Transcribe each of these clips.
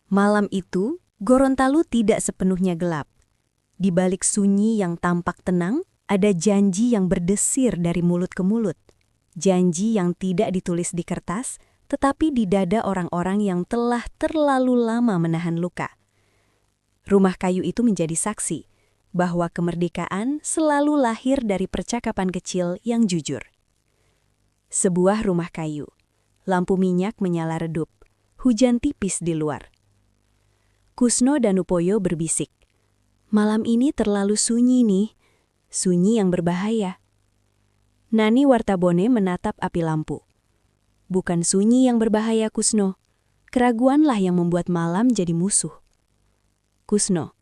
Malam itu, Gorontalo tidak sepenuhnya gelap. Di balik sunyi yang tampak tenang, ada janji yang berdesir dari mulut ke mulut. Janji yang tidak ditulis di kertas, tetapi di dada orang-orang yang telah terlalu lama menahan luka. Rumah kayu itu menjadi saksi bahwa kemerdekaan selalu lahir dari percakapan kecil yang jujur. Sebuah rumah kayu. Lampu minyak menyala redup. Hujan tipis di luar. Kusno Danupoyo berbisik. Malam ini terlalu sunyi nih. Sunyi yang berbahaya. Nani Wartabone menatap api lampu. Bukan sunyi yang berbahaya, Kusno. Keraguanlah yang membuat malam jadi musuh. Kusno,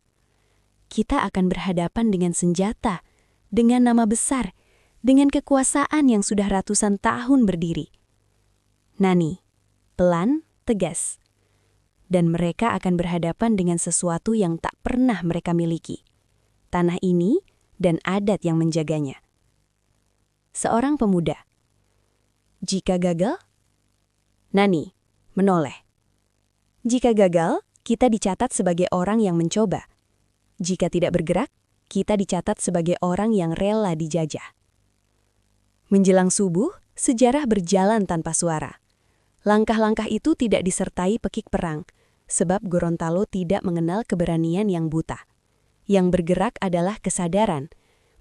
kita akan berhadapan dengan senjata, dengan nama besar, dengan kekuasaan yang sudah ratusan tahun berdiri. Nani, pelan, tegas. Dan mereka akan berhadapan dengan sesuatu yang tak pernah mereka miliki. Tanah ini dan adat yang menjaganya. Seorang pemuda. Jika gagal? Nani, menoleh. Jika gagal, kita dicatat sebagai orang yang mencoba. Jika tidak bergerak, kita dicatat sebagai orang yang rela dijajah. Menjelang subuh, sejarah berjalan tanpa suara. Langkah-langkah itu tidak disertai pekik perang, sebab Gorontalo tidak mengenal keberanian yang buta. Yang bergerak adalah kesadaran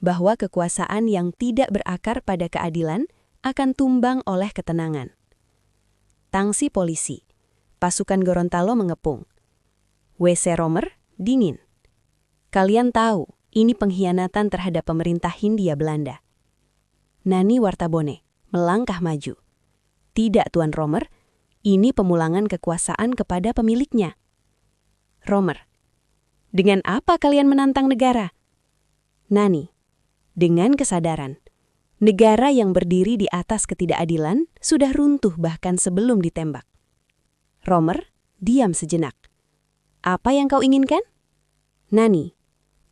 bahwa kekuasaan yang tidak berakar pada keadilan akan tumbang oleh ketenangan. Tangsi polisi. Pasukan Gorontalo mengepung. WC Romer, dingin. Kalian tahu, ini pengkhianatan terhadap pemerintah Hindia Belanda. Nani Wartabone melangkah maju. Tidak, Tuan Romer, ini pemulangan kekuasaan kepada pemiliknya. Romer, dengan apa kalian menantang negara? Nani, dengan kesadaran. Negara yang berdiri di atas ketidakadilan sudah runtuh bahkan sebelum ditembak. Romer, diam sejenak. Apa yang kau inginkan? Nani,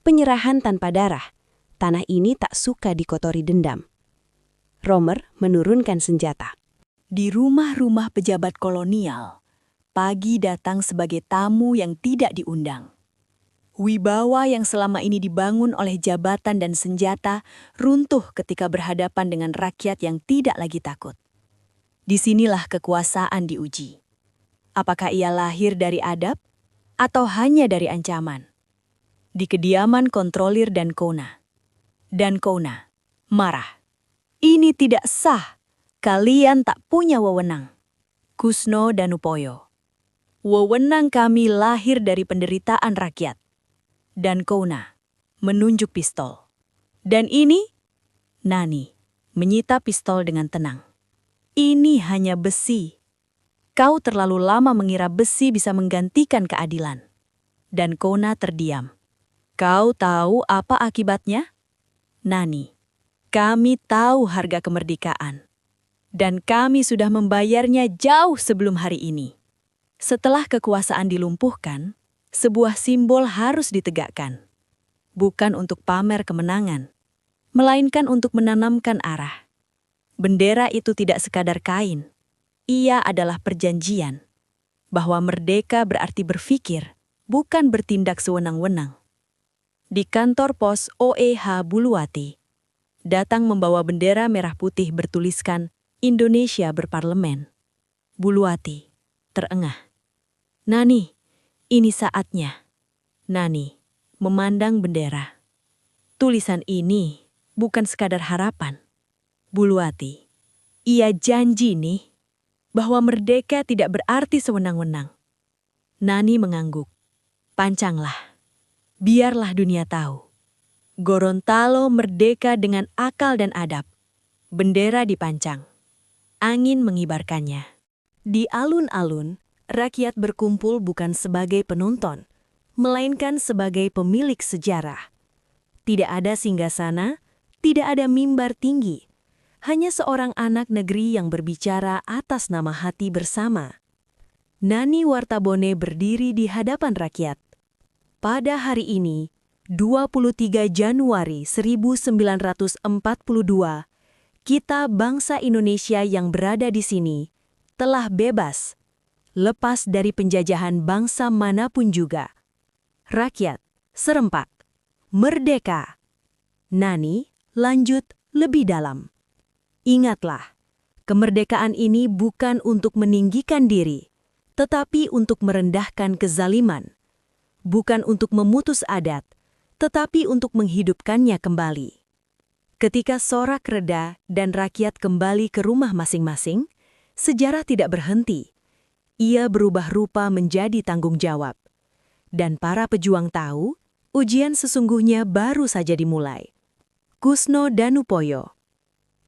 penyerahan tanpa darah. Tanah ini tak suka dikotori dendam. Romer menurunkan senjata. Di rumah-rumah pejabat kolonial, pagi datang sebagai tamu yang tidak diundang. Wibawa yang selama ini dibangun oleh jabatan dan senjata runtuh ketika berhadapan dengan rakyat yang tidak lagi takut. Disinilah kekuasaan diuji. Apakah ia lahir dari adab atau hanya dari ancaman? Di kediaman kontrolir dan Kona. Dan Kona marah. Ini tidak sah. Kalian tak punya wewenang. Kusno Danupoyo. Wewenang kami lahir dari penderitaan rakyat. Dan Kona menunjuk pistol. Dan ini, Nani menyita pistol dengan tenang. Ini hanya besi. Kau terlalu lama mengira besi bisa menggantikan keadilan. Dan Kona terdiam. Kau tahu apa akibatnya? Nani, kami tahu harga kemerdekaan. Dan kami sudah membayarnya jauh sebelum hari ini. Setelah kekuasaan dilumpuhkan, sebuah simbol harus ditegakkan. Bukan untuk pamer kemenangan, melainkan untuk menanamkan arah. Bendera itu tidak sekadar kain. Ia adalah perjanjian. Bahwa merdeka berarti berpikir, bukan bertindak sewenang-wenang. Di kantor pos OEH Buluwati, datang membawa bendera merah putih bertuliskan Indonesia berparlemen. Buluwati terengah. Nani, ini saatnya. Nani memandang bendera. Tulisan ini bukan sekadar harapan. Buluwati, ia janji nih bahwa merdeka tidak berarti sewenang-wenang. Nani mengangguk. Pancanglah. Biarlah dunia tahu. Gorontalo merdeka dengan akal dan adab. Bendera dipancang. Angin mengibarkannya. Di alun-alun, rakyat berkumpul bukan sebagai penonton, melainkan sebagai pemilik sejarah. Tidak ada singgasana, tidak ada mimbar tinggi. Hanya seorang anak negeri yang berbicara atas nama hati bersama. Nani Wartabone berdiri di hadapan rakyat. Pada hari ini, 23 Januari 1942, kita bangsa Indonesia yang berada di sini telah bebas lepas dari penjajahan bangsa manapun juga. Rakyat, serempak, merdeka. Nani, lanjut lebih dalam. Ingatlah, kemerdekaan ini bukan untuk meninggikan diri, tetapi untuk merendahkan kezaliman. Bukan untuk memutus adat, tetapi untuk menghidupkannya kembali. Ketika sorak reda dan rakyat kembali ke rumah masing-masing, sejarah tidak berhenti. Ia berubah rupa menjadi tanggung jawab. Dan para pejuang tahu, ujian sesungguhnya baru saja dimulai. Kusno Danupoyo.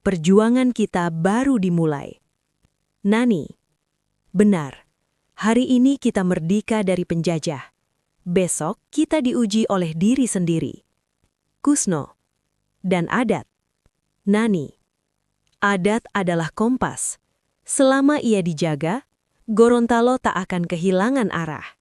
Perjuangan kita baru dimulai. Nani. Benar, hari ini kita merdeka dari penjajah. Besok kita diuji oleh diri sendiri. Kusno. Dan adat. Nani. Adat adalah kompas. Selama ia dijaga, Gorontalo tak akan kehilangan arah.